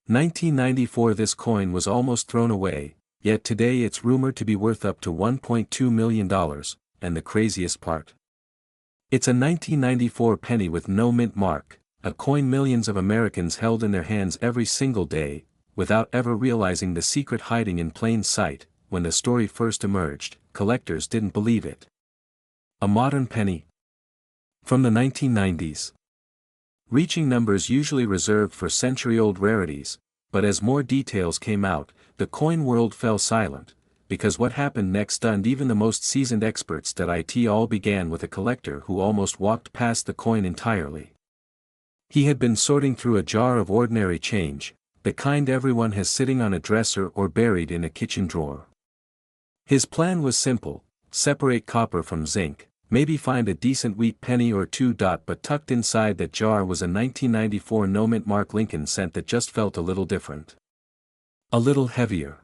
1994. This coin was almost thrown away, yet today it's rumored to be worth up to $1.2 million, and the craziest part. It's a 1994 penny with no mint mark, a coin millions of Americans held in their hands every single day, without ever realizing the secret hiding in plain sight. When the story first emerged, collectors didn't believe it. A modern penny? From the 1990s. Reaching numbers usually reserved for century-old rarities, but as more details came out, the coin world fell silent, because what happened next stunned even the most seasoned experts. It all began with a collector who almost walked past the coin entirely. He had been sorting through a jar of ordinary change, the kind everyone has sitting on a dresser or buried in a kitchen drawer. His plan was simple: separate copper from zinc, maybe find a decent wheat penny or two. But tucked inside that jar was a 1994 no mint mark Lincoln cent that just felt a little different. A little heavier.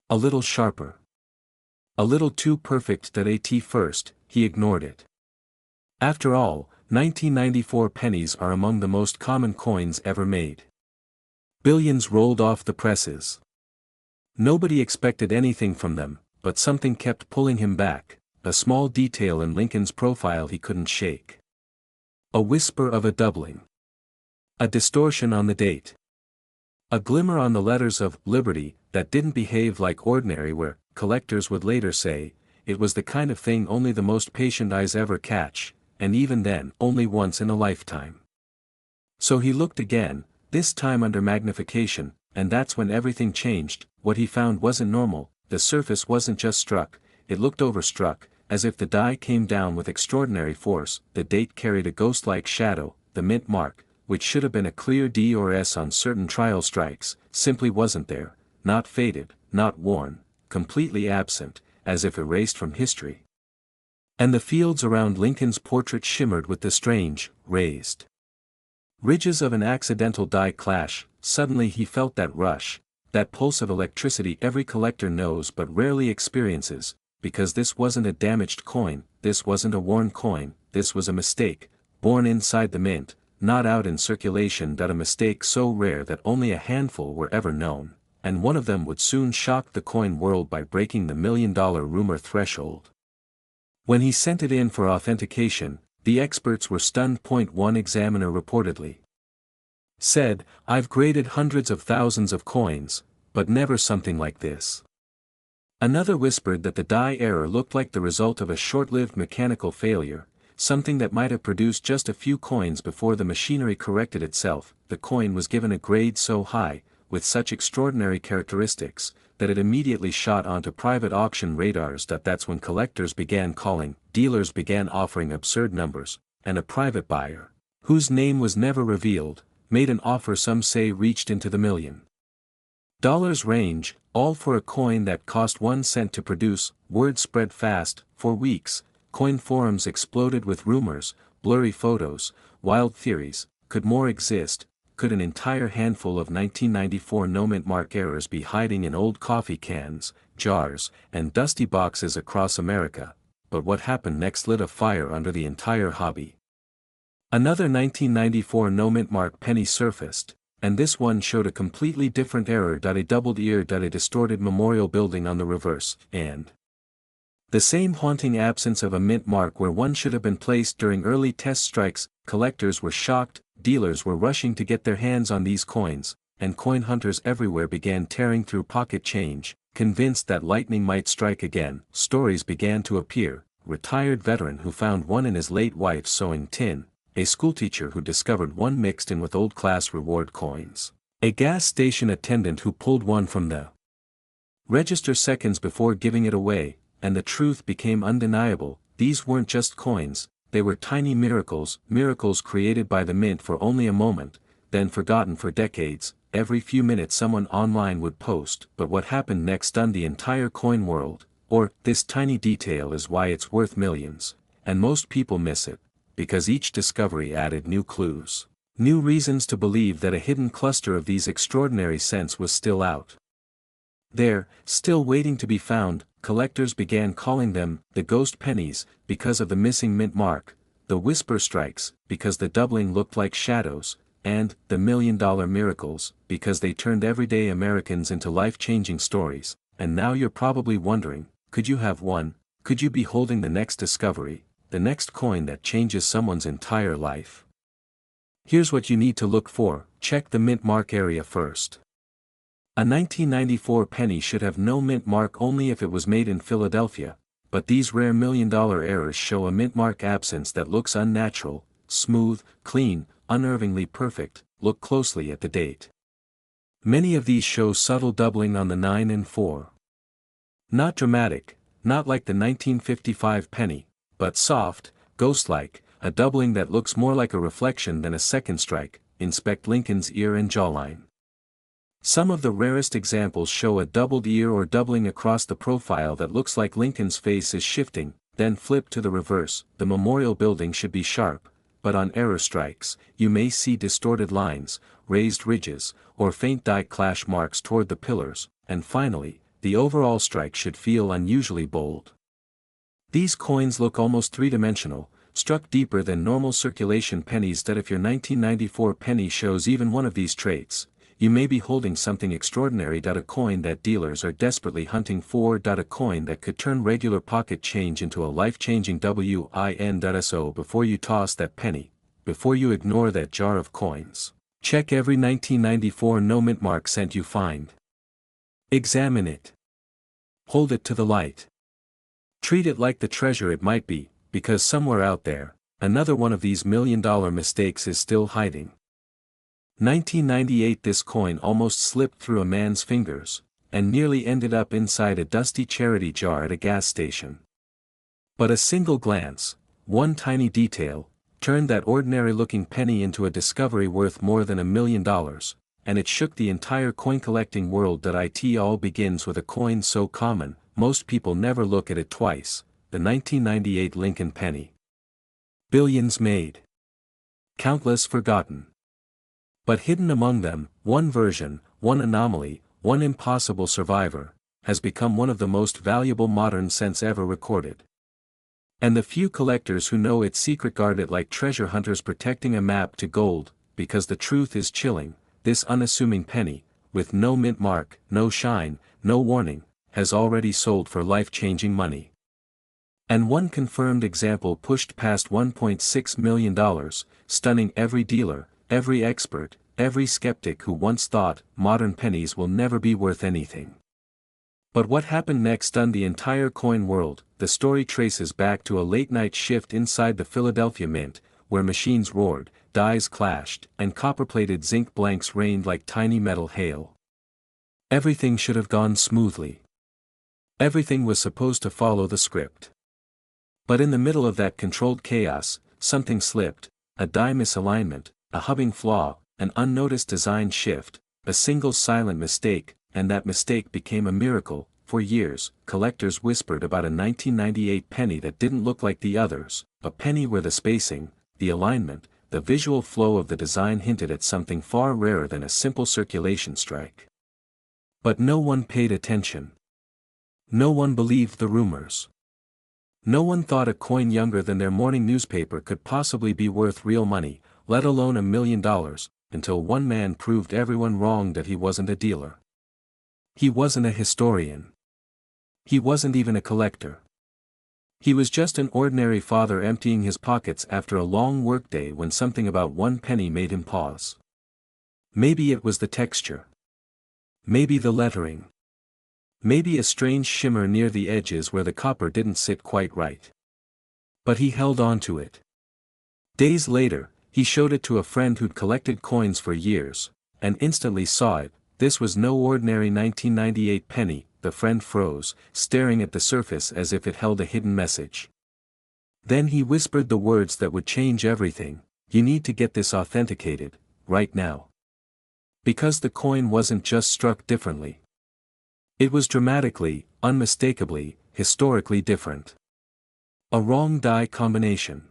A little sharper. A little too perfect. At first, he ignored it. After all, 1994 pennies are among the most common coins ever made. Billions rolled off the presses. Nobody expected anything from them, but something kept pulling him back, a small detail in Lincoln's profile he couldn't shake. A whisper of a doubling. A distortion on the date. A glimmer on the letters of Liberty that didn't behave like ordinary where, collectors would later say, it was the kind of thing only the most patient eyes ever catch, and even then only once in a lifetime. So he looked again, this time under magnification, and that's when everything changed. What he found wasn't normal. The surface wasn't just struck, it looked overstruck, as if the die came down with extraordinary force. The date carried a ghost-like shadow. The mint mark, which should have been a clear D or S on certain trial strikes, simply wasn't there, not faded, not worn, completely absent, as if erased from history. And the fields around Lincoln's portrait shimmered with the strange, raised ridges of an accidental die clash. Suddenly he felt that rush, that pulse of electricity every collector knows but rarely experiences, because this wasn't a damaged coin, this wasn't a worn coin, this was a mistake, born inside the mint, not out in circulation. A mistake so rare that only a handful were ever known, and one of them would soon shock the coin world by breaking the $1 million rumor threshold. When he sent it in for authentication, the experts were stunned. One examiner reportedly said, "I've graded hundreds of thousands of coins, but never something like this." Another whispered that the die error looked like the result of a short-lived mechanical failure, something that might have produced just a few coins before the machinery corrected itself. The coin was given a grade so high, with such extraordinary characteristics, that it immediately shot onto private auction radars. That's when collectors began calling, dealers began offering absurd numbers, and a private buyer, whose name was never revealed, made an offer some say reached into the $1 million range, all for a coin that cost 1 cent to produce. Word spread fast. For weeks, coin forums exploded with rumors, blurry photos, wild theories. Could more exist? Could an entire handful of 1994 no mint mark errors be hiding in old coffee cans, jars, and dusty boxes across America? But what happened next lit a fire under the entire hobby. Another 1994 no mint mark penny surfaced, and this one showed a completely different error. A doubled ear. A distorted memorial building on the reverse, and the same haunting absence of a mint mark where one should have been placed during early test strikes. Collectors were shocked, dealers were rushing to get their hands on these coins, and coin hunters everywhere began tearing through pocket change, convinced that lightning might strike again. Stories began to appear: retired veteran who found one in his late wife's sewing tin, a schoolteacher who discovered one mixed in with old class reward coins, a gas station attendant who pulled one from the register seconds before giving it away, and the truth became undeniable: these weren't just coins, they were tiny miracles, miracles created by the mint for only a moment, then forgotten for decades. Every few minutes someone online would post, "But what happened next stunned the entire coin world," or "This tiny detail is why it's worth millions," and most people miss it, because each discovery added new clues, new reasons to believe that a hidden cluster of these extraordinary cents was still out there, still waiting to be found. Collectors began calling them the ghost pennies, because of the missing mint mark, the whisper strikes, because the doubling looked like shadows, and The $1 Million Miracles, because they turned everyday Americans into life-changing stories. And now you're probably wondering, could you have one? Could you be holding the next discovery, the next coin that changes someone's entire life? Here's what you need to look for. Check the mint mark area first. A 1994 penny should have no mint mark only if it was made in Philadelphia, but these rare $1 million errors show a mint mark absence that looks unnatural, smooth, clean, unnervingly perfect. Look closely at the date. Many of these show subtle doubling on the 9 and 4. Not dramatic, not like the 1955 penny, but soft, ghost-like, a doubling that looks more like a reflection than a second strike. Inspect Lincoln's ear and jawline. Some of the rarest examples show a doubled ear or doubling across the profile that looks like Lincoln's face is shifting, then flip to the reverse. The memorial building should be sharp, but on error strikes, you may see distorted lines, raised ridges, or faint die clash marks toward the pillars, and finally, the overall strike should feel unusually bold. These coins look almost three-dimensional, struck deeper than normal circulation pennies. That if your 1994 penny shows even one of these traits, you may be holding something extraordinary. A coin that dealers are desperately hunting for. A coin that could turn regular pocket change into a life-changing win. So before you toss that penny, before you ignore that jar of coins, check every 1994 no mint mark cent you find. Examine it. Hold it to the light. Treat it like the treasure it might be, because somewhere out there, another one of these $1 million mistakes is still hiding. 1998. This coin almost slipped through a man's fingers, and nearly ended up inside a dusty charity jar at a gas station. But a single glance, one tiny detail, turned that ordinary-looking penny into a discovery worth more than $1 million, and it shook the entire coin-collecting world. It all begins with a coin so common, most people never look at it twice, the 1998 Lincoln penny. Billions made. Countless forgotten. But hidden among them, one version, one anomaly, one impossible survivor, has become one of the most valuable modern cents ever recorded. And the few collectors who know its secret guard it like treasure hunters protecting a map to gold, because the truth is chilling. This unassuming penny, with no mint mark, no shine, no warning, has already sold for life-changing money. And one confirmed example pushed past $1.6 million, stunning every dealer, every expert, every skeptic who once thought modern pennies will never be worth anything. But what happened next stunned the entire coin world. The story traces back to a late-night shift inside the Philadelphia Mint, where machines roared, dies clashed, and copper-plated zinc blanks rained like tiny metal hail. Everything should have gone smoothly. Everything was supposed to follow the script. But in the middle of that controlled chaos, something slipped, a die misalignment, a hubbing flaw, an unnoticed design shift, a single silent mistake, and that mistake became a miracle. For years, collectors whispered about a 1998 penny that didn't look like the others, a penny where the spacing, the alignment, the visual flow of the design hinted at something far rarer than a simple circulation strike. But no one paid attention. No one believed the rumors. No one thought a coin younger than their morning newspaper could possibly be worth real money, let alone $1 million, until one man proved everyone wrong. That he wasn't a dealer. He wasn't a historian. He wasn't even a collector. He was just an ordinary father emptying his pockets after a long workday when something about one penny made him pause. Maybe it was the texture. Maybe the lettering. Maybe a strange shimmer near the edges where the copper didn't sit quite right. But he held on to it. Days later, he showed it to a friend who'd collected coins for years, and instantly saw it. This was no ordinary 1998 penny. The friend froze, staring at the surface as if it held a hidden message. Then he whispered the words that would change everything: "You need to get this authenticated, right now." Because the coin wasn't just struck differently. It was dramatically, unmistakably, historically different. A wrong die combination.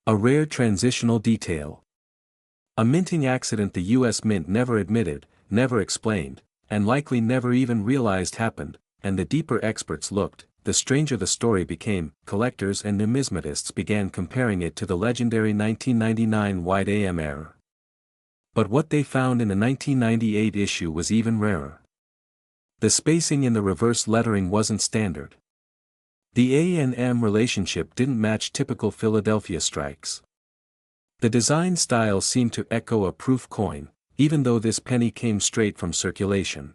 A rare transitional detail. A minting accident the U.S. Mint never admitted, never explained, and likely never even realized happened. And the deeper experts looked, the stranger the story became. Collectors and numismatists began comparing it to the legendary 1999 White AM error. But what they found in the 1998 issue was even rarer. The spacing in the reverse lettering wasn't standard. The A and M relationship didn't match typical Philadelphia strikes. The design style seemed to echo a proof coin, even though this penny came straight from circulation.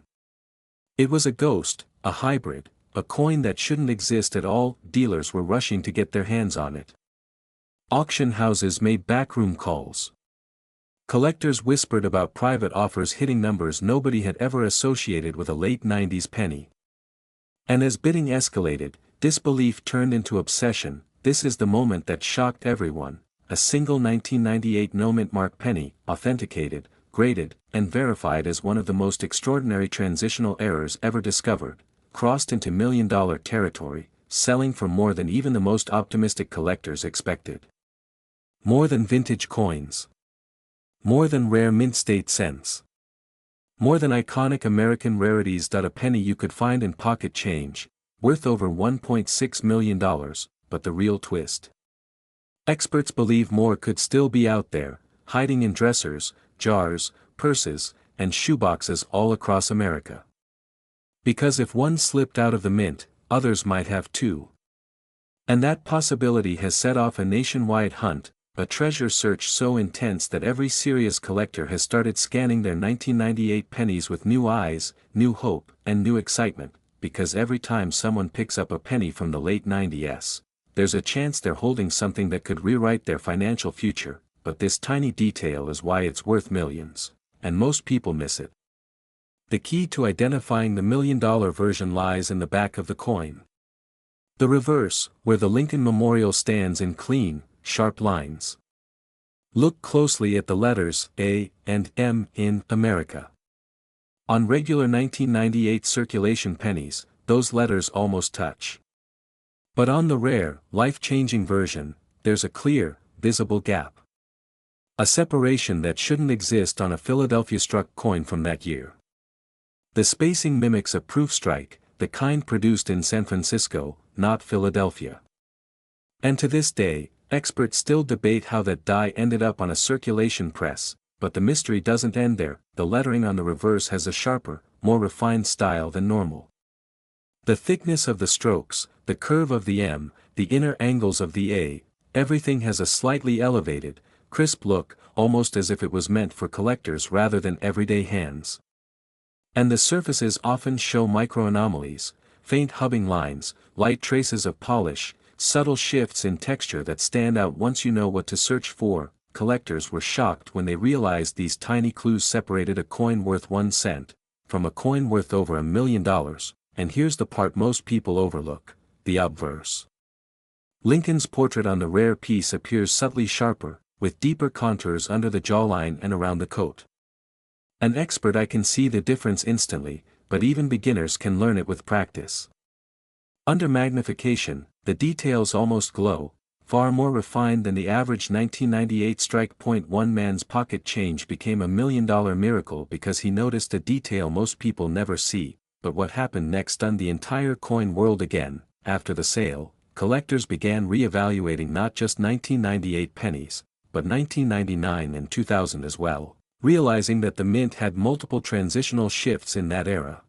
It was a ghost, a hybrid, a coin that shouldn't exist at all. Dealers were rushing to get their hands on it. Auction houses made backroom calls. Collectors whispered about private offers hitting numbers nobody had ever associated with a late 90s penny. And as bidding escalated, disbelief turned into obsession. This is the moment that shocked everyone. A single 1998 no-mint mark penny, authenticated, graded, and verified as one of the most extraordinary transitional errors ever discovered, crossed into million-dollar territory, selling for more than even the most optimistic collectors expected. More than vintage coins. More than rare mint state cents. More than iconic American rarities. A penny you could find in pocket change, worth over $1.6 million, but the real twist. Experts believe more could still be out there, hiding in dressers, jars, purses, and shoeboxes all across America. Because if one slipped out of the mint, others might have too. And that possibility has set off a nationwide hunt, a treasure search so intense that every serious collector has started scanning their 1998 pennies with new eyes, new hope, and new excitement, because every time someone picks up a penny from the late 90s, there's a chance they're holding something that could rewrite their financial future, but this tiny detail is why it's worth millions, and most people miss it. The key to identifying the million-dollar version lies in the back of the coin. The reverse, where the Lincoln Memorial stands in clean, sharp lines. Look closely at the letters A and M in America. On regular 1998 circulation pennies, those letters almost touch. But on the rare, life-changing version, there's a clear, visible gap. A separation that shouldn't exist on a Philadelphia-struck coin from that year. The spacing mimics a proof strike, the kind produced in San Francisco, not Philadelphia. And to this day, experts still debate how that die ended up on a circulation press, but the mystery doesn't end there. The lettering on the reverse has a sharper, more refined style than normal. The thickness of the strokes, the curve of the M, the inner angles of the A, everything has a slightly elevated, crisp look, almost as if it was meant for collectors rather than everyday hands. And the surfaces often show micro-anomalies, faint hubbing lines, light traces of polish, subtle shifts in texture that stand out once you know what to search for. Collectors were shocked when they realized these tiny clues separated a coin worth 1 cent from a coin worth over $1 million, and here's the part most people overlook, the obverse. Lincoln's portrait on the rare piece appears subtly sharper, with deeper contours under the jawline and around the coat. An expert I can see the difference instantly, but even beginners can learn it with practice. Under magnification, the details almost glow, far more refined than the average 1998 strike. One man's pocket change became $1 million miracle because he noticed a detail most people never see, but what happened next stunned the entire coin world again. After the sale, collectors began re-evaluating not just 1998 pennies, but 1999 and 2000 as well, realizing that the mint had multiple transitional shifts in that era.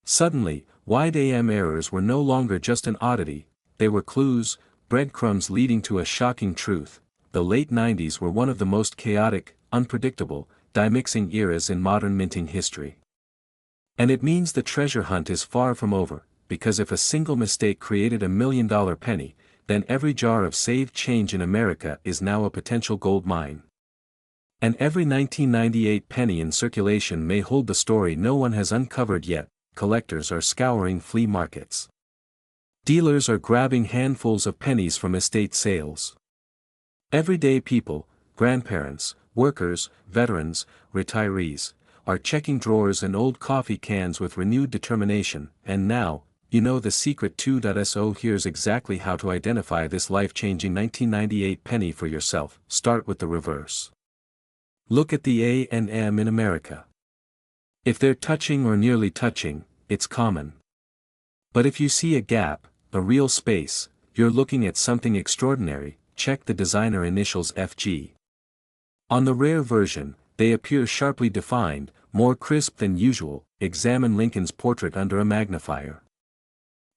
Suddenly, wide AM errors were no longer just an oddity, they were clues, breadcrumbs leading to a shocking truth. The late 90s were one of the most chaotic, unpredictable, die-mixing eras in modern minting history. And it means the treasure hunt is far from over, because if a single mistake created $1 million penny, then every jar of saved change in America is now a potential gold mine. And every 1998 penny in circulation may hold the story no one has uncovered yet. Collectors are scouring flea markets. Dealers are grabbing handfuls of pennies from estate sales. Everyday people, grandparents, workers, veterans, retirees, are checking drawers and old coffee cans with renewed determination. And now, you know the secret too. So here's exactly how to identify this life-changing 1998 penny for yourself. Start with the reverse. Look at the A and M in America. If they're touching or nearly touching, it's common. But if you see a gap, a real space, you're looking at something extraordinary. Check the designer initials FG. On the rare version, they appear sharply defined, more crisp than usual. Examine Lincoln's portrait under a magnifier.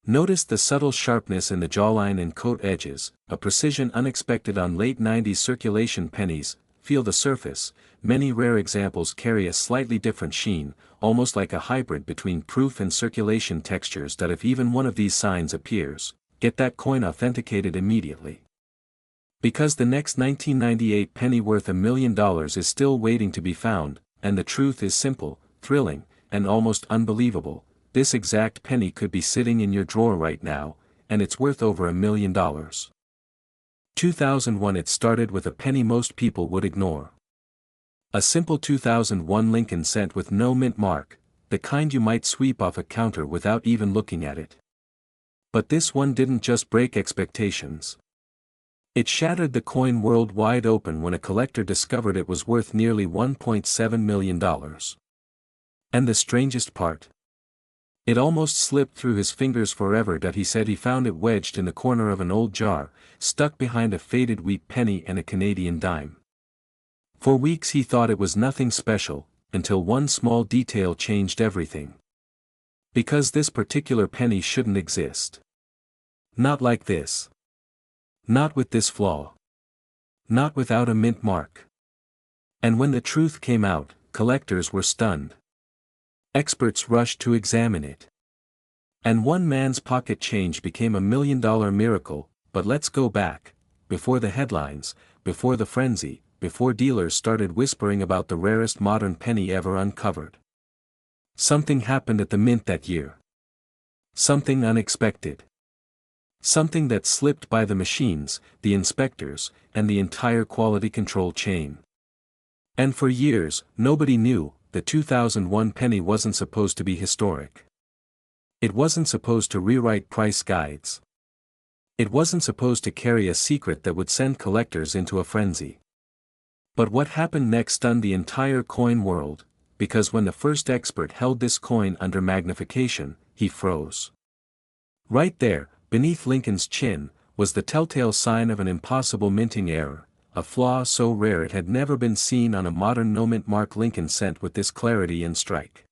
Notice the subtle sharpness in the jawline and coat edges, a precision unexpected on late 90s circulation pennies. Feel the surface. Many rare examples carry a slightly different sheen, almost like a hybrid between proof and circulation textures that if even one of these signs appears, get that coin authenticated immediately. Because the next 1998 penny worth $1 million is still waiting to be found, and the truth is simple, thrilling, and almost unbelievable. This exact penny could be sitting in your drawer right now, and it's worth over $1 million. 2001. It started with a penny most people would ignore. A simple 2001 Lincoln cent with no mint mark, the kind you might sweep off a counter without even looking at it. But this one didn't just break expectations. It shattered the coin world wide open when a collector discovered it was worth nearly $1.7 million. And the strangest part? It almost slipped through his fingers forever that he said he found it wedged in the corner of an old jar, stuck behind a faded wheat penny and a Canadian dime. For weeks he thought it was nothing special, until one small detail changed everything. Because this particular penny shouldn't exist. Not like this. Not with this flaw. Not without a mint mark. And when the truth came out, collectors were stunned. Experts rushed to examine it. And one man's pocket change became $1 million miracle. But let's go back, before the headlines, before the frenzy, before dealers started whispering about the rarest modern penny ever uncovered. Something happened at the mint that year. Something unexpected. Something that slipped by the machines, the inspectors, and the entire quality control chain. And for years, nobody knew. The 2001 penny wasn't supposed to be historic. It wasn't supposed to rewrite price guides. It wasn't supposed to carry a secret that would send collectors into a frenzy. But what happened next stunned the entire coin world, because when the first expert held this coin under magnification, he froze. Right there, beneath Lincoln's chin, was the telltale sign of an impossible minting error. A flaw so rare it had never been seen on a modern no-mint mark Lincoln cent with this clarity and strike.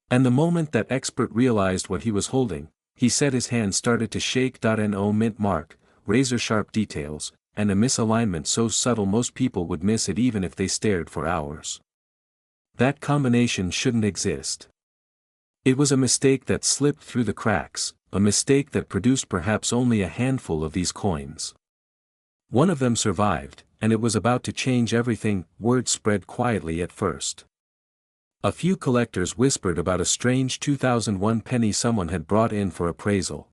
And the moment that expert realized what he was holding, he said his hand started to shake. No mint mark, razor-sharp details, and a misalignment so subtle most people would miss it even if they stared for hours. That combination shouldn't exist. It was a mistake that slipped through the cracks, a mistake that produced perhaps only a handful of these coins. One of them survived, and it was about to change everything. Word spread quietly at first. A few collectors whispered about a strange 2001 penny someone had brought in for appraisal.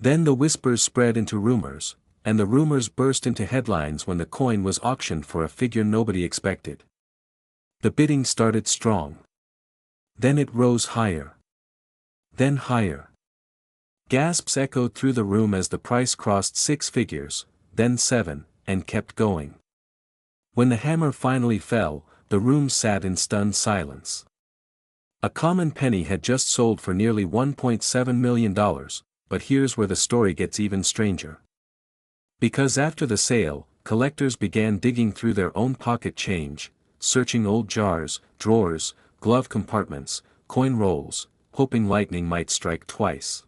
Then the whispers spread into rumors, and the rumors burst into headlines when the coin was auctioned for a figure nobody expected. The bidding started strong. Then it rose higher. Then higher. Gasps echoed through the room as the price crossed 6 figures. Then 7, and kept going. When the hammer finally fell, the room sat in stunned silence. A common penny had just sold for nearly $1.7 million, but here's where the story gets even stranger. Because after the sale, collectors began digging through their own pocket change, searching old jars, drawers, glove compartments, coin rolls, hoping lightning might strike twice.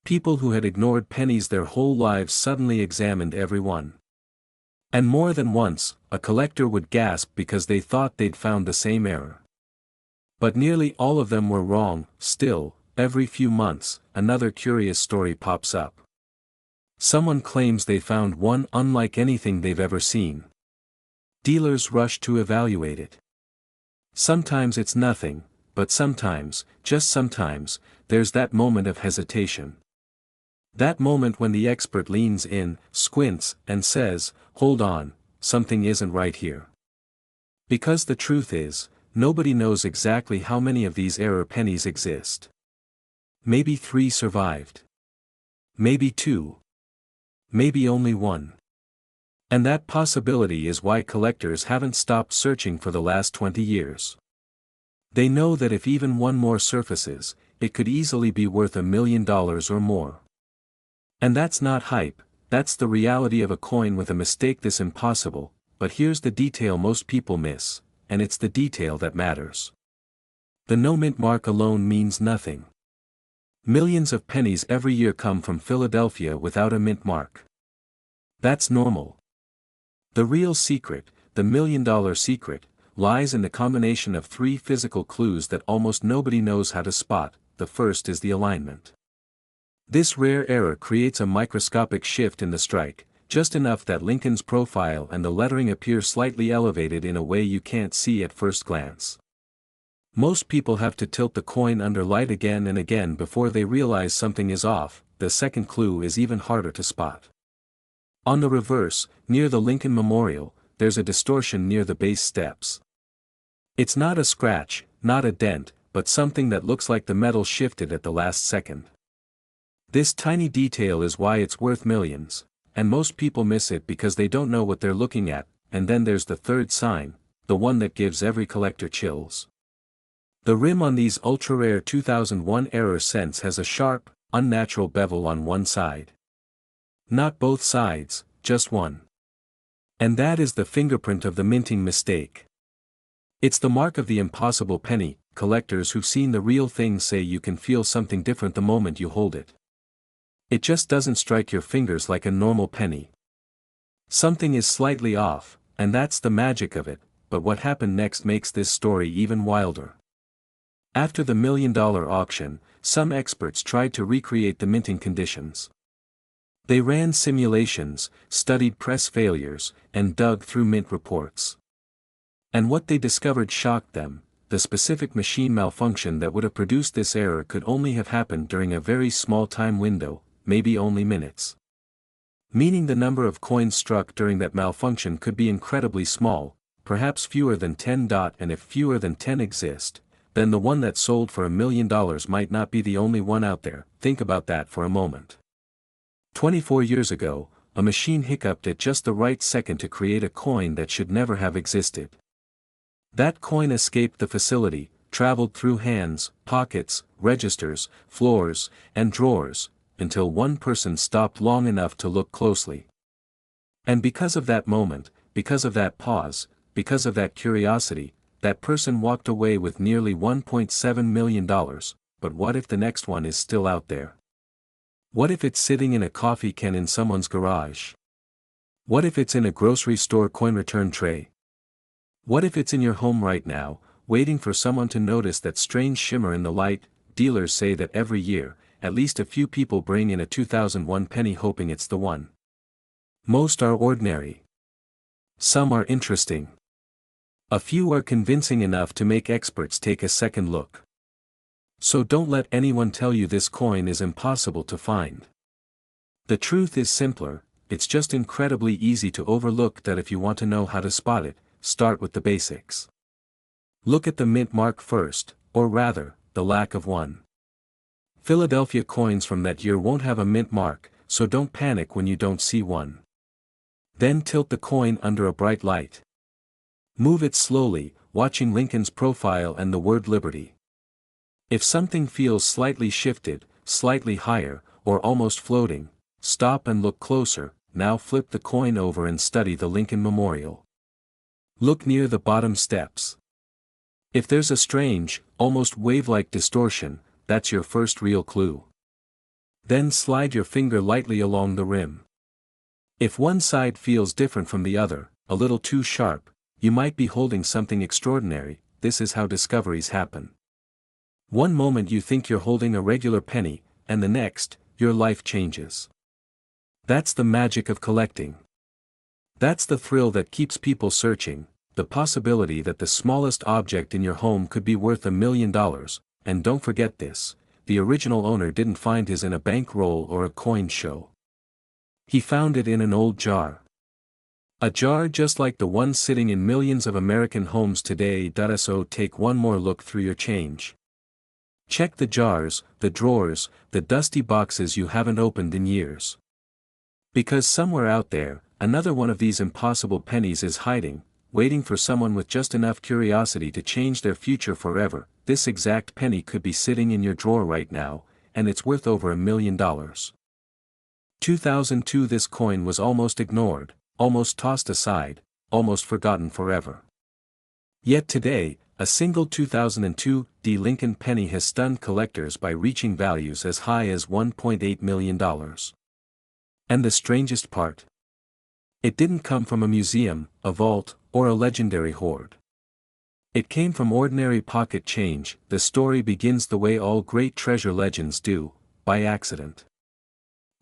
People who had ignored pennies their whole lives suddenly examined every one. And more than once, a collector would gasp because they thought they'd found the same error. But nearly all of them were wrong. Still, every few months, another curious story pops up. Someone claims they found one unlike anything they've ever seen. Dealers rush to evaluate it. Sometimes it's nothing, but sometimes, just sometimes, there's that moment of hesitation. That moment when the expert leans in, squints, and says, "Hold on, something isn't right here." Because the truth is, nobody knows exactly how many of these error pennies exist. Maybe 3 survived. Maybe 2. Maybe only 1. And that possibility is why collectors haven't stopped searching for the last 20 years. They know that if even one more surfaces, it could easily be worth $1 million or more. And that's not hype, that's the reality of a coin with a mistake this impossible, but here's the detail most people miss, and it's the detail that matters. The no mint mark alone means nothing. Millions of pennies every year come from Philadelphia without a mint mark. That's normal. The real secret, the $1,000,000 secret, lies in the combination of three physical clues that almost nobody knows how to spot. The first is the alignment. This rare error creates a microscopic shift in the strike, just enough that Lincoln's profile and the lettering appear slightly elevated in a way you can't see at first glance. Most people have to tilt the coin under light again and again before they realize something is off. The second clue is even harder to spot. On the reverse, near the Lincoln Memorial, there's a distortion near the base steps. It's not a scratch, not a dent, but something that looks like the metal shifted at the last second. This tiny detail is why it's worth millions, and most people miss it because they don't know what they're looking at. And then there's the third sign, the one that gives every collector chills. The rim on these ultra-rare 2001 error cents has a sharp, unnatural bevel on one side. Not both sides, just one. And that is the fingerprint of the minting mistake. It's the mark of the impossible penny. Collectors who've seen the real thing say you can feel something different the moment you hold it. It just doesn't strike your fingers like a normal penny. Something is slightly off, and that's the magic of it. But what happened next makes this story even wilder. After the $1,000,000 auction, some experts tried to recreate the minting conditions. They ran simulations, studied press failures, and dug through mint reports. And what they discovered shocked them. The specific machine malfunction that would have produced this error could only have happened during a very small time window, maybe only minutes. Meaning the number of coins struck during that malfunction could be incredibly small, perhaps fewer than 10. And if fewer than 10 exist, then the one that sold for $1,000,000 might not be the only one out there. Think about that for a moment. 24 years ago, a machine hiccuped at just the right second to create a coin that should never have existed. That coin escaped the facility, traveled through hands, pockets, registers, floors, and drawers, until one person stopped long enough to look closely. And because of that moment, because of that pause, because of that curiosity, that person walked away with nearly $1.7 million. But what if the next one is still out there? What if it's sitting in a coffee can in someone's garage? What if it's in a grocery store coin return tray? What if it's in your home right now, waiting for someone to notice that strange shimmer in the light? Dealers say that every year, at least a few people bring in a 2001 penny hoping it's the one. Most are ordinary. Some are interesting. A few are convincing enough to make experts take a second look. So don't let anyone tell you this coin is impossible to find. The truth is simpler. It's just incredibly easy to overlook that. If you want to know how to spot it, start with the basics. Look at the mint mark first, or rather, the lack of one. Philadelphia coins from that year won't have a mint mark, so don't panic when you don't see one. Then tilt the coin under a bright light. Move it slowly, watching Lincoln's profile and the word Liberty. If something feels slightly shifted, slightly higher, or almost floating, stop and look closer. Now flip the coin over and study the Lincoln Memorial. Look near the bottom steps. If there's a strange, almost wave-like distortion, that's your first real clue. Then slide your finger lightly along the rim. If one side feels different from the other, a little too sharp, you might be holding something extraordinary. This is how discoveries happen. One moment you think you're holding a regular penny, and the next, your life changes. That's the magic of collecting. That's the thrill that keeps people searching, the possibility that the smallest object in your home could be worth $1,000,000, and don't forget this, the original owner didn't find his in a bankroll or a coin show. He found it in an old jar. A jar just like the one sitting in millions of American homes today. So take one more look through your change. Check the jars, the drawers, the dusty boxes you haven't opened in years. Because somewhere out there, another one of these impossible pennies is hiding, waiting for someone with just enough curiosity to change their future forever. This exact penny could be sitting in your drawer right now, and it's worth over $1,000,000. 2002. This coin was almost ignored, almost tossed aside, almost forgotten forever. Yet today, a single 2002 Lincoln penny has stunned collectors by reaching values as high as $1.8 million. And the strangest part? It didn't come from a museum, a vault, or a legendary hoard. It came from ordinary pocket change. The story begins the way all great treasure legends do, by accident.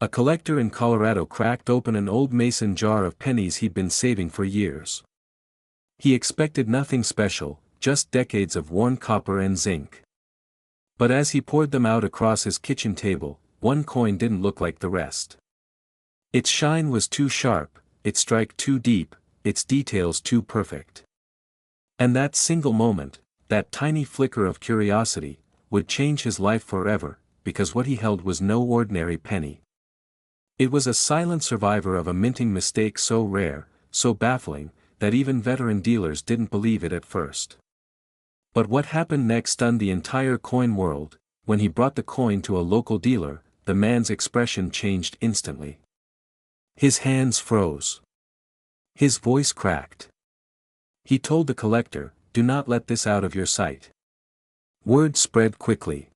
A collector in Colorado cracked open an old mason jar of pennies he'd been saving for years. He expected nothing special, just decades of worn copper and zinc. But as he poured them out across his kitchen table, one coin didn't look like the rest. Its shine was too sharp, its strike too deep, its details too perfect. And that single moment, that tiny flicker of curiosity, would change his life forever, because what he held was no ordinary penny. It was a silent survivor of a minting mistake so rare, so baffling, that even veteran dealers didn't believe it at first. But what happened next stunned the entire coin world. When he brought the coin to a local dealer, the man's expression changed instantly. His hands froze. His voice cracked. He told the collector, "Do not let this out of your sight." Word spread quickly.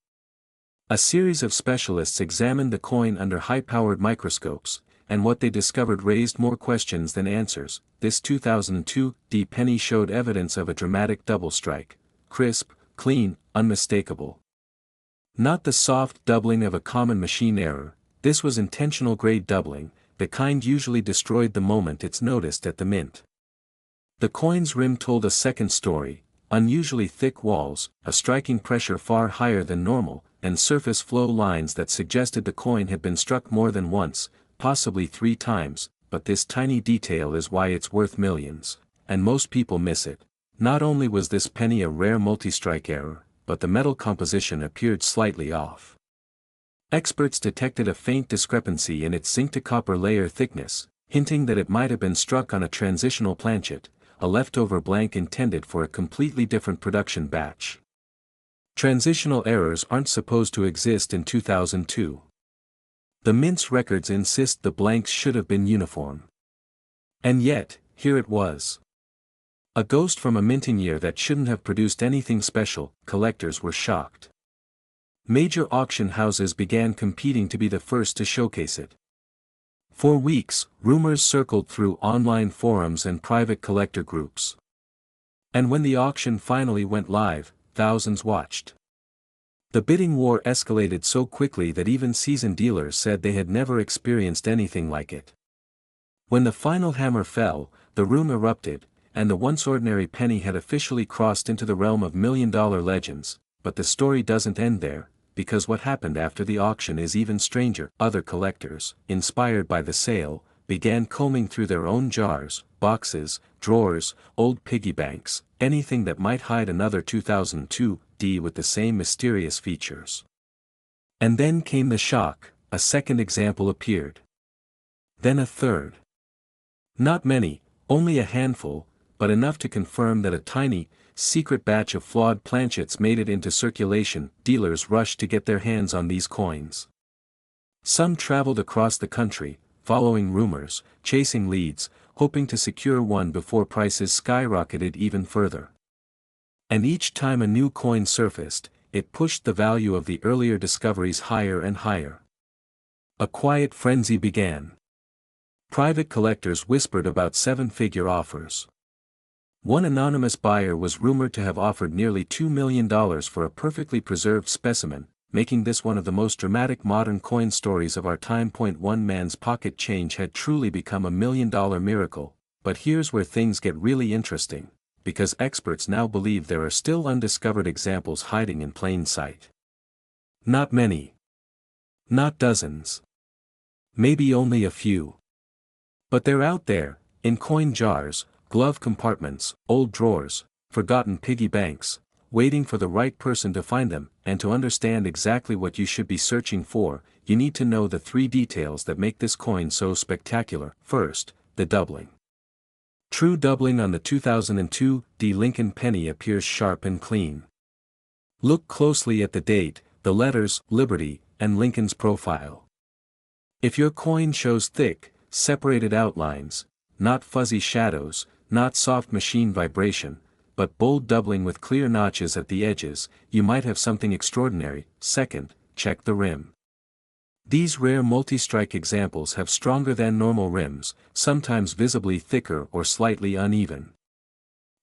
A series of specialists examined the coin under high-powered microscopes, and what they discovered raised more questions than answers. This 2002 penny showed evidence of a dramatic double strike, crisp, clean, unmistakable. Not the soft doubling of a common machine error, this was intentional grade doubling, the kind usually destroyed the moment it's noticed at the mint. The coin's rim told a second story: unusually thick walls, a striking pressure far higher than normal, and surface flow lines that suggested the coin had been struck more than once, possibly 3 times, but this tiny detail is why it's worth millions, and most people miss it. Not only was this penny a rare multi-strike error, but the metal composition appeared slightly off. Experts detected a faint discrepancy in its zinc-to-copper layer thickness, hinting that it might have been struck on a transitional planchet, a leftover blank intended for a completely different production batch. Transitional errors aren't supposed to exist in 2002. The mint's records insist the blanks should have been uniform. And yet, here it was. A ghost from a minting year that shouldn't have produced anything special. Collectors were shocked. Major auction houses began competing to be the first to showcase it. For weeks, rumors circled through online forums and private collector groups. And when the auction finally went live, thousands watched. The bidding war escalated so quickly that even seasoned dealers said they had never experienced anything like it. When the final hammer fell, the room erupted, and the once ordinary penny had officially crossed into the realm of million-dollar legends. But the story doesn't end there, because what happened after the auction is even stranger. Other collectors, inspired by the sale, began combing through their own jars, boxes, drawers, old piggy banks, anything that might hide another 2002 with the same mysterious features. And then came the shock: a second example appeared. Then a third. Not many, only a handful, but enough to confirm that a tiny, secret batch of flawed planchets made it into circulation. Dealers rushed to get their hands on these coins. Some traveled across the country, following rumors, chasing leads, hoping to secure one before prices skyrocketed even further. And each time a new coin surfaced, it pushed the value of the earlier discoveries higher and higher. A quiet frenzy began. Private collectors whispered about 7-figure offers. One anonymous buyer was rumored to have offered nearly $2 million for a perfectly preserved specimen, making this one of the most dramatic modern coin stories of our time. One man's pocket change had truly become a $1 million miracle. But here's where things get really interesting, because experts now believe there are still undiscovered examples hiding in plain sight. Not many. Not dozens. Maybe only a few. But they're out there, in coin jars, glove compartments, old drawers, forgotten piggy banks, waiting for the right person to find them. And to understand exactly what you should be searching for, you need to know the 3 details that make this coin so spectacular. First, the doubling. True doubling on the 2002 Lincoln penny appears sharp and clean. Look closely at the date, the letters, Liberty, and Lincoln's profile. If your coin shows thick, separated outlines, not fuzzy shadows, not soft machine vibration, but bold doubling with clear notches at the edges, you might have something extraordinary. Second, check the rim. These rare multi-strike examples have stronger than normal rims, sometimes visibly thicker or slightly uneven.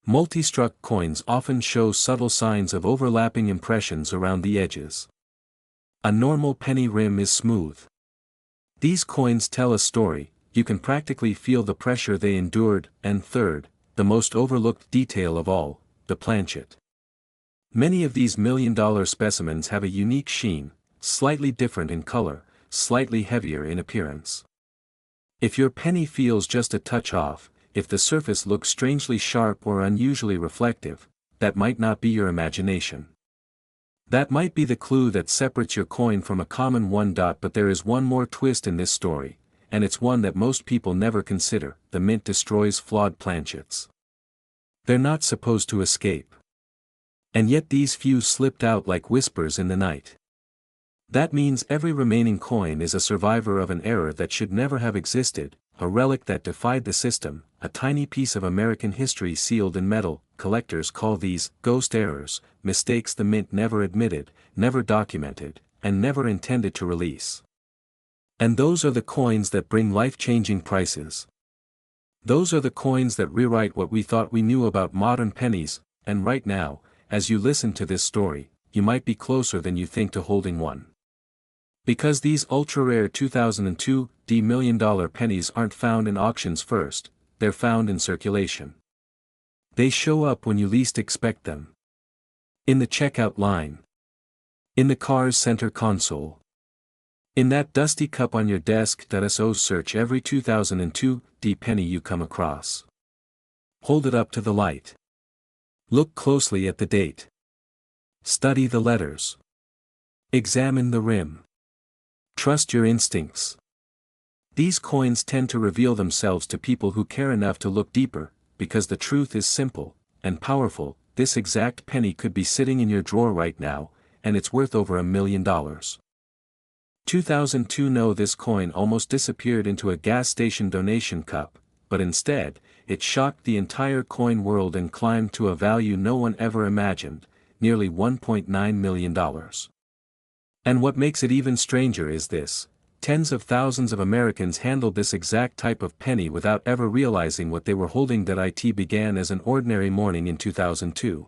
Multi-struck coins often show subtle signs of overlapping impressions around the edges. A normal penny rim is smooth. These coins tell a story, you can practically feel the pressure they endured. And third, the most overlooked detail of all, the planchet. Many of these million-dollar specimens have a unique sheen, slightly different in color, slightly heavier in appearance. If your penny feels just a touch off, if the surface looks strangely sharp or unusually reflective, that might not be your imagination. That might be the clue that separates your coin from a common one. But there is one more twist in this story, and it's one that most people never consider: the mint destroys flawed planchets. They're not supposed to escape. And yet these few slipped out like whispers in the night. That means every remaining coin is a survivor of an error that should never have existed, a relic that defied the system, a tiny piece of American history sealed in metal. Collectors call these ghost errors, mistakes the mint never admitted, never documented, and never intended to release. And those are the coins that bring life-changing prices. Those are the coins that rewrite what we thought we knew about modern pennies. And right now, as you listen to this story, you might be closer than you think to holding one. Because these ultra-rare 2002 million-dollar pennies aren't found in auctions first, they're found in circulation. They show up when you least expect them. In the checkout line. In the car's center console. In that dusty cup on your desk. So search every 2002 penny you come across. Hold it up to the light. Look closely at the date. Study the letters. Examine the rim. Trust your instincts. These coins tend to reveal themselves to people who care enough to look deeper, because the truth is simple and powerful. This exact penny could be sitting in your drawer right now, and it's worth over $1 million. 2002. No, this coin almost disappeared into a gas station donation cup, but instead, it shocked the entire coin world and climbed to a value no one ever imagined, nearly $1.9 million. And what makes it even stranger is this: tens of thousands of Americans handled this exact type of penny without ever realizing what they were holding. It began as an ordinary morning in 2002.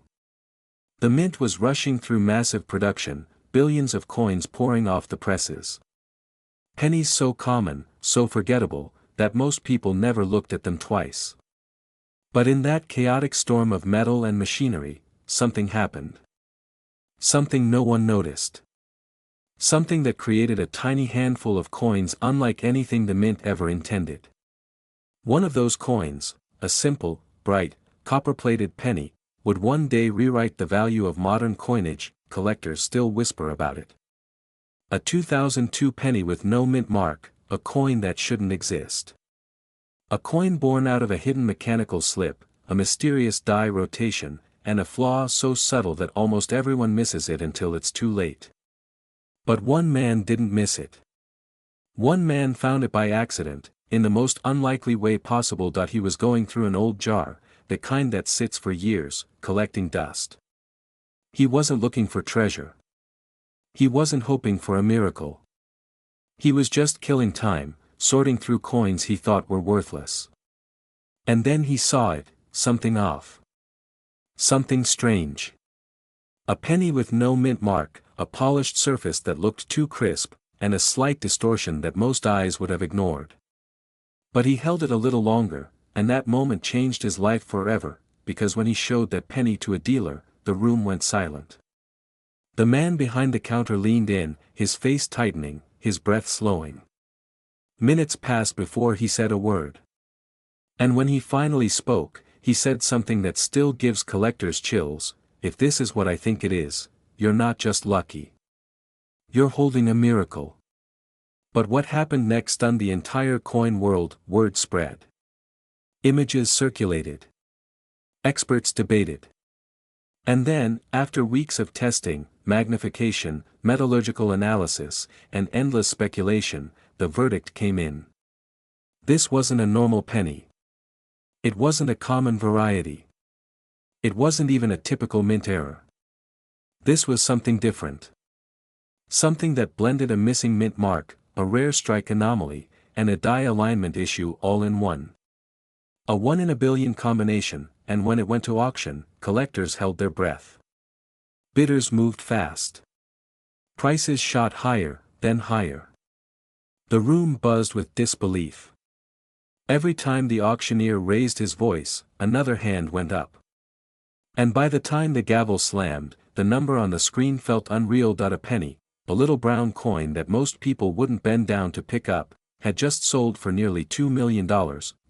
The mint was rushing through massive production, billions of coins pouring off the presses. Pennies so common, so forgettable, that most people never looked at them twice. But in that chaotic storm of metal and machinery, something happened. Something no one noticed. Something that created a tiny handful of coins unlike anything the mint ever intended. One of those coins, a simple, bright, copper-plated penny, would one day rewrite the value of modern coinage. Collectors still whisper about it. A 2002 penny with no mint mark, a coin that shouldn't exist. A coin born out of a hidden mechanical slip, a mysterious die rotation, and a flaw so subtle that almost everyone misses it until it's too late. But one man didn't miss it. One man found it by accident, in the most unlikely way possible. He was going through an old jar, the kind that sits for years, collecting dust. He wasn't looking for treasure. He wasn't hoping for a miracle. He was just killing time, sorting through coins he thought were worthless. And then he saw it, something off. Something strange. A penny with no mint mark, a polished surface that looked too crisp, and a slight distortion that most eyes would have ignored. But he held it a little longer, and that moment changed his life forever, because when he showed that penny to a dealer, the room went silent. The man behind the counter leaned in, his face tightening, his breath slowing. Minutes passed before he said a word. And when he finally spoke, he said something that still gives collectors chills: "If this is what I think it is, you're not just lucky. You're holding a miracle." But what happened next stunned the entire coin world. Word spread. Images circulated. Experts debated. And then, after weeks of testing, magnification, metallurgical analysis, and endless speculation, the verdict came in. This wasn't a normal penny. It wasn't a common variety. It wasn't even a typical mint error. This was something different. Something that blended a missing mint mark, a rare strike anomaly, and a die alignment issue all in one. A 1 in a billion combination, and when it went to auction, collectors held their breath. Bidders moved fast. Prices shot higher, then higher. The room buzzed with disbelief. Every time the auctioneer raised his voice, another hand went up. And by the time the gavel slammed, the number on the screen felt unreal. A penny, a little brown coin that most people wouldn't bend down to pick up, had just sold for nearly $2 million.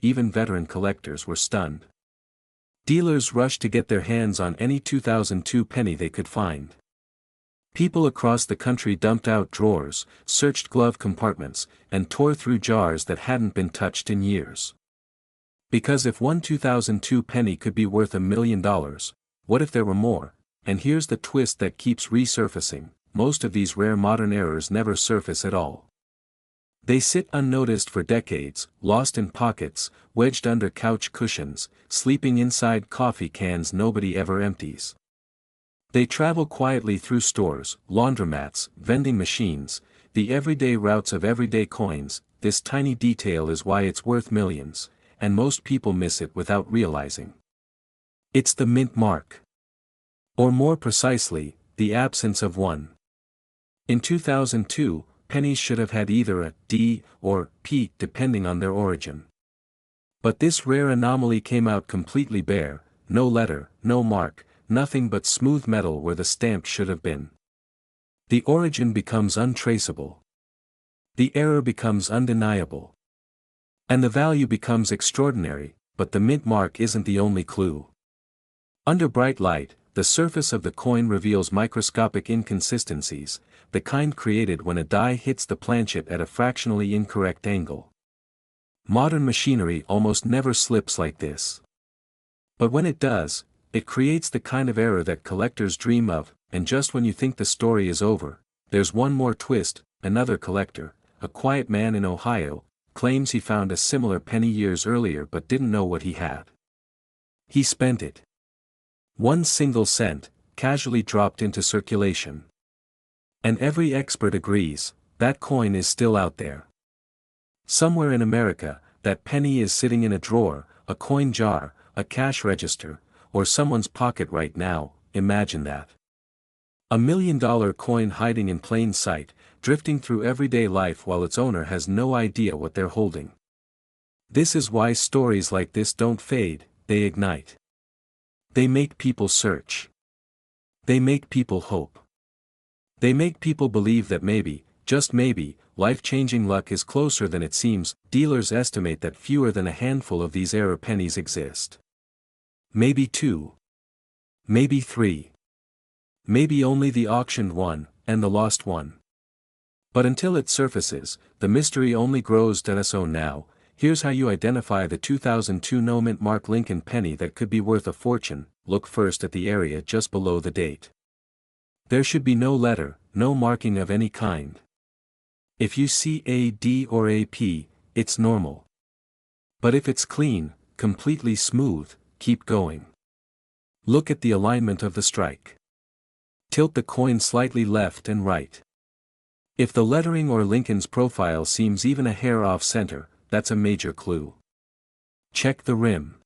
Even veteran collectors were stunned. Dealers rushed to get their hands on any 2002 penny they could find. People across the country dumped out drawers, searched glove compartments, and tore through jars that hadn't been touched in years. Because if one 2002 penny could be worth $1 million, what if there were more? And here's the twist that keeps resurfacing: most of these rare modern errors never surface at all. They sit unnoticed for decades, lost in pockets, wedged under couch cushions, sleeping inside coffee cans nobody ever empties. They travel quietly through stores, laundromats, vending machines, the everyday routes of everyday coins. This tiny detail is why it's worth millions, and most people miss it without realizing. It's the mint mark. Or more precisely, the absence of one. In 2002, pennies should have had either a D or P depending on their origin. But this rare anomaly came out completely bare, no letter, no mark, nothing but smooth metal where the stamp should have been. The origin becomes untraceable. The error becomes undeniable. And the value becomes extraordinary, but the mint mark isn't the only clue. Under bright light, the surface of the coin reveals microscopic inconsistencies, the kind created when a die hits the planchet at a fractionally incorrect angle. Modern machinery almost never slips like this. But when it does, it creates the kind of error that collectors dream of, and just when you think the story is over, there's one more twist. Another collector, a quiet man in Ohio, claims he found a similar penny years earlier but didn't know what he had. He spent it. 1 single cent, casually dropped into circulation. And every expert agrees, that coin is still out there. Somewhere in America, that penny is sitting in a drawer, a coin jar, a cash register, or someone's pocket right now. Imagine that. $1 million coin hiding in plain sight, drifting through everyday life while its owner has no idea what they're holding. This is why stories like this don't fade, they ignite. They make people search. They make people hope. They make people believe that maybe, just maybe, life-changing luck is closer than it seems. Dealers estimate that fewer than a handful of these error pennies exist. Maybe 2. Maybe 3. Maybe only the auctioned one, and the lost one. But until it surfaces, the mystery only grows. So now, here's how you identify the 2002 no mint mark Lincoln penny that could be worth a fortune. Look first at the area just below the date. There should be no letter, no marking of any kind. If you see a D or a P, it's normal. But if it's clean, completely smooth, keep going. Look at the alignment of the strike. Tilt the coin slightly left and right. If the lettering or Lincoln's profile seems even a hair off center, that's a major clue. Check the rim.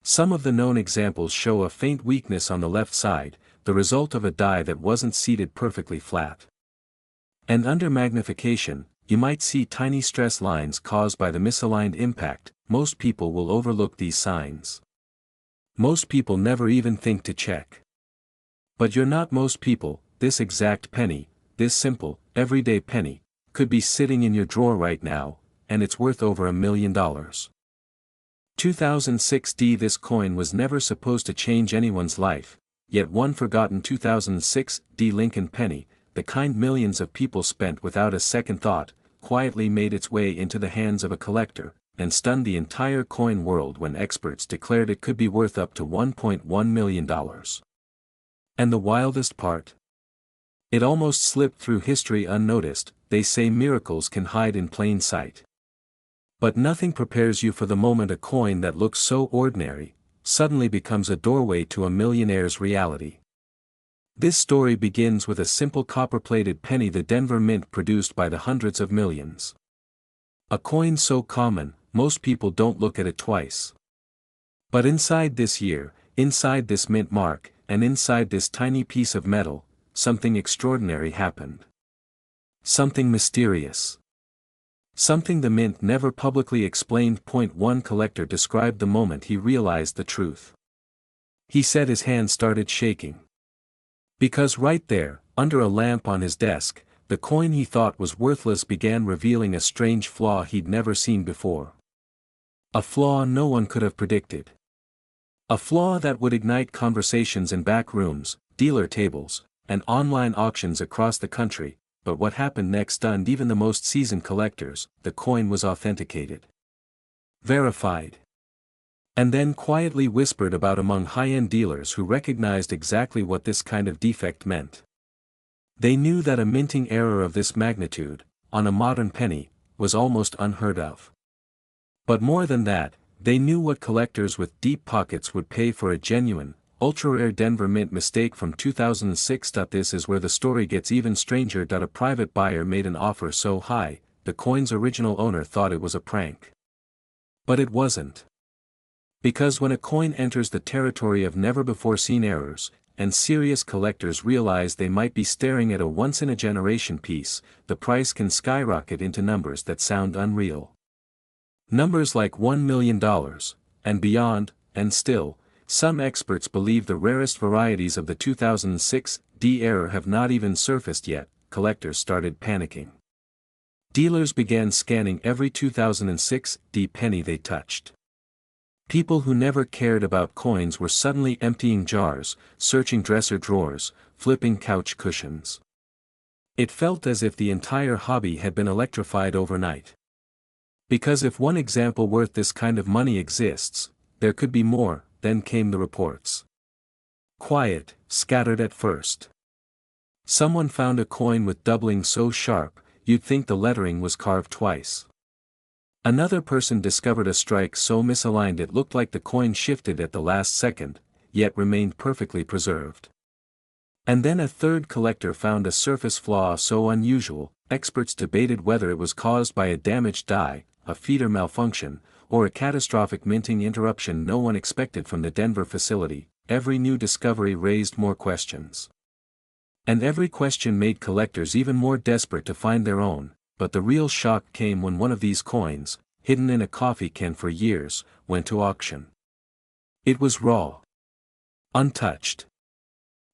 Some of the known examples show a faint weakness on the left side, the result of a die that wasn't seated perfectly flat. And under magnification, you might see tiny stress lines caused by the misaligned impact. Most people will overlook these signs. Most people never even think to check. But you're not most people. This exact penny, this simple, everyday penny, could be sitting in your drawer right now, and it's worth over $1 million. 2006 D. This coin was never supposed to change anyone's life, yet one forgotten 2006 D. Lincoln penny, the kind millions of people spent without a second thought, quietly made its way into the hands of a collector, and stunned the entire coin world when experts declared it could be worth up to $1.1 million. And the wildest part? It almost slipped through history unnoticed. They say miracles can hide in plain sight. But nothing prepares you for the moment a coin that looks so ordinary suddenly becomes a doorway to a millionaire's reality. This story begins with a simple copper-plated penny the Denver Mint produced by the hundreds of millions. A coin so common, most people don't look at it twice. But inside this year, inside this mint mark, and inside this tiny piece of metal, something extraordinary happened. Something mysterious. Something the mint never publicly explained. One collector described the moment he realized the truth. He said his hand started shaking. Because right there, under a lamp on his desk, the coin he thought was worthless began revealing a strange flaw he'd never seen before. A flaw no one could have predicted. A flaw that would ignite conversations in back rooms, dealer tables, and online auctions across the country. But what happened next stunned even the most seasoned collectors. The coin was authenticated. Verified. And then quietly whispered about among high-end dealers who recognized exactly what this kind of defect meant. They knew that a minting error of this magnitude, on a modern penny, was almost unheard of. But more than that, they knew what collectors with deep pockets would pay for a genuine, ultra-rare Denver Mint mistake from 2006. This is where the story gets even stranger. A private buyer made an offer so high, the coin's original owner thought it was a prank. But it wasn't. Because when a coin enters the territory of never-before-seen errors, and serious collectors realize they might be staring at a once-in-a-generation piece, the price can skyrocket into numbers that sound unreal. Numbers like $1 million, and beyond, and still, some experts believe the rarest varieties of the 2006 D error have not even surfaced yet. Collectors started panicking. Dealers began scanning every 2006 D penny they touched. People who never cared about coins were suddenly emptying jars, searching dresser drawers, flipping couch cushions. It felt as if the entire hobby had been electrified overnight. Because if one example worth this kind of money exists, there could be more. Then came the reports. Quiet, scattered at first. Someone found a coin with doubling so sharp, you'd think the lettering was carved twice. Another person discovered a strike so misaligned it looked like the coin shifted at the last second, yet remained perfectly preserved. And then a third collector found a surface flaw so unusual, experts debated whether it was caused by a damaged die, a feeder malfunction, or a catastrophic minting interruption no one expected from the Denver facility. Every new discovery raised more questions. And every question made collectors even more desperate to find their own. But the real shock came when one of these coins, hidden in a coffee can for years, went to auction. It was raw. Untouched.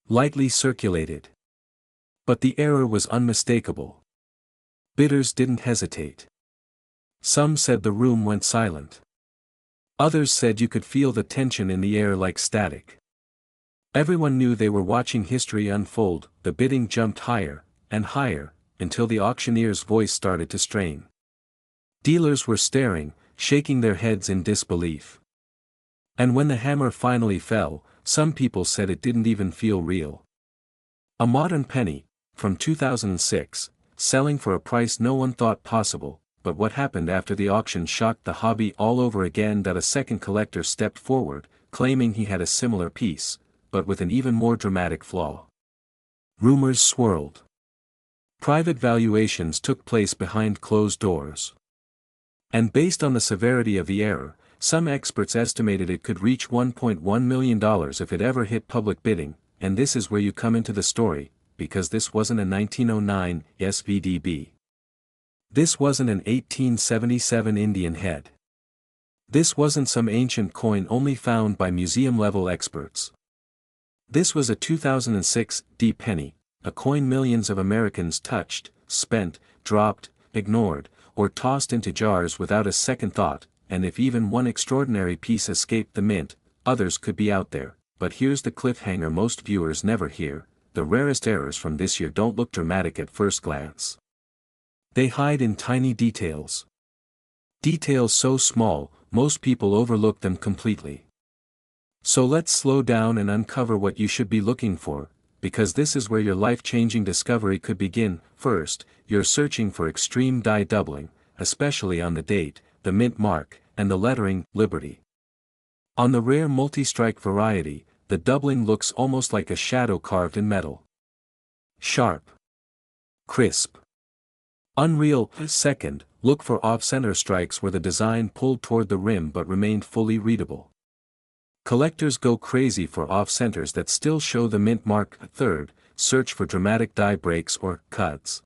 Lightly circulated. But the error was unmistakable. Bidders didn't hesitate. Some said the room went silent. Others said you could feel the tension in the air like static. Everyone knew they were watching history unfold. The bidding jumped higher, and higher, until the auctioneer's voice started to strain. Dealers were staring, shaking their heads in disbelief. And when the hammer finally fell, some people said it didn't even feel real. A modern penny, from 2006, selling for a price no one thought possible. But what happened after the auction shocked the hobby all over again. A second collector stepped forward, claiming he had a similar piece, but with an even more dramatic flaw. Rumors swirled. Private valuations took place behind closed doors. And based on the severity of the error, some experts estimated it could reach $1.1 million if it ever hit public bidding. And this is where you come into the story, because this wasn't a 1909 SVDB. This wasn't an 1877 Indian head. This wasn't some ancient coin only found by museum-level experts. This was a 2006 D penny, a coin millions of Americans touched, spent, dropped, ignored, or tossed into jars without a second thought. And if even one extraordinary piece escaped the mint, others could be out there. But here's the cliffhanger most viewers never hear: the rarest errors from this year don't look dramatic at first glance. They hide in tiny details. Details so small, most people overlook them completely. So let's slow down and uncover what you should be looking for, because this is where your life-changing discovery could begin. First, you're searching for extreme die doubling, especially on the date, the mint mark, and the lettering, Liberty. On the rare multi-strike variety, the doubling looks almost like a shadow carved in metal. Sharp. Crisp. Unreal. Second, look for off-center strikes where the design pulled toward the rim but remained fully readable. Collectors go crazy for off-centers that still show the mint mark. Third, search for dramatic die breaks or cuts.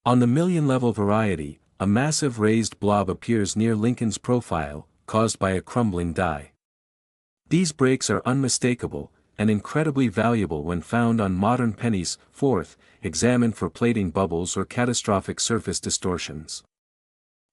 On the million-level variety, a massive raised blob appears near Lincoln's profile, caused by a crumbling die. These breaks are unmistakable, and incredibly valuable when found on modern pennies. Fourth, examine for plating bubbles or catastrophic surface distortions.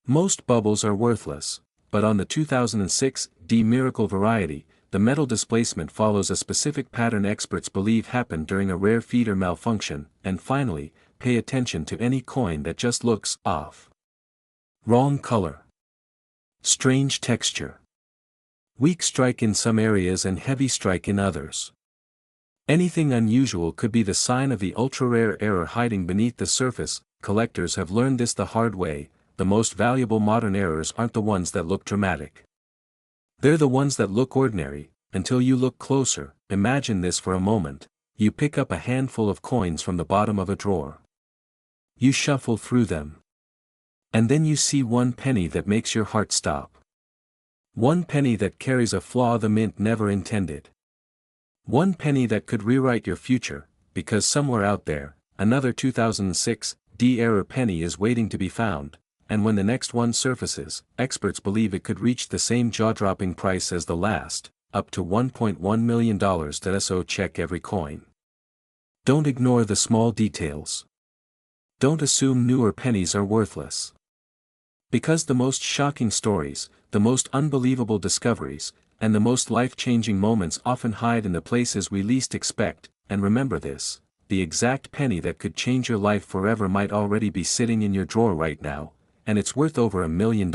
Most bubbles are worthless, but on the 2006 D Miracle variety, the metal displacement follows a specific pattern experts believe happened during a rare feeder malfunction. And finally, pay attention to any coin that just looks off. Wrong color. Strange texture. Weak strike in some areas and heavy strike in others. Anything unusual could be the sign of the ultra-rare error hiding beneath the surface. Collectors have learned this the hard way. The most valuable modern errors aren't the ones that look dramatic. They're the ones that look ordinary, until you look closer. Imagine this for a moment. You pick up a handful of coins from the bottom of a drawer. You shuffle through them. And then you see one penny that makes your heart stop. One penny that carries a flaw the mint never intended. One penny that could rewrite your future, because somewhere out there, another 2006 D error penny is waiting to be found. And when the next one surfaces, experts believe it could reach the same jaw-dropping price as the last, up to $1.1 million. So check every coin. Don't ignore the small details. Don't assume newer pennies are worthless. Because the most shocking stories, the most unbelievable discoveries, and the most life-changing moments often hide in the places we least expect. And remember this, the exact penny that could change your life forever might already be sitting in your drawer right now, and it's worth over $1 million.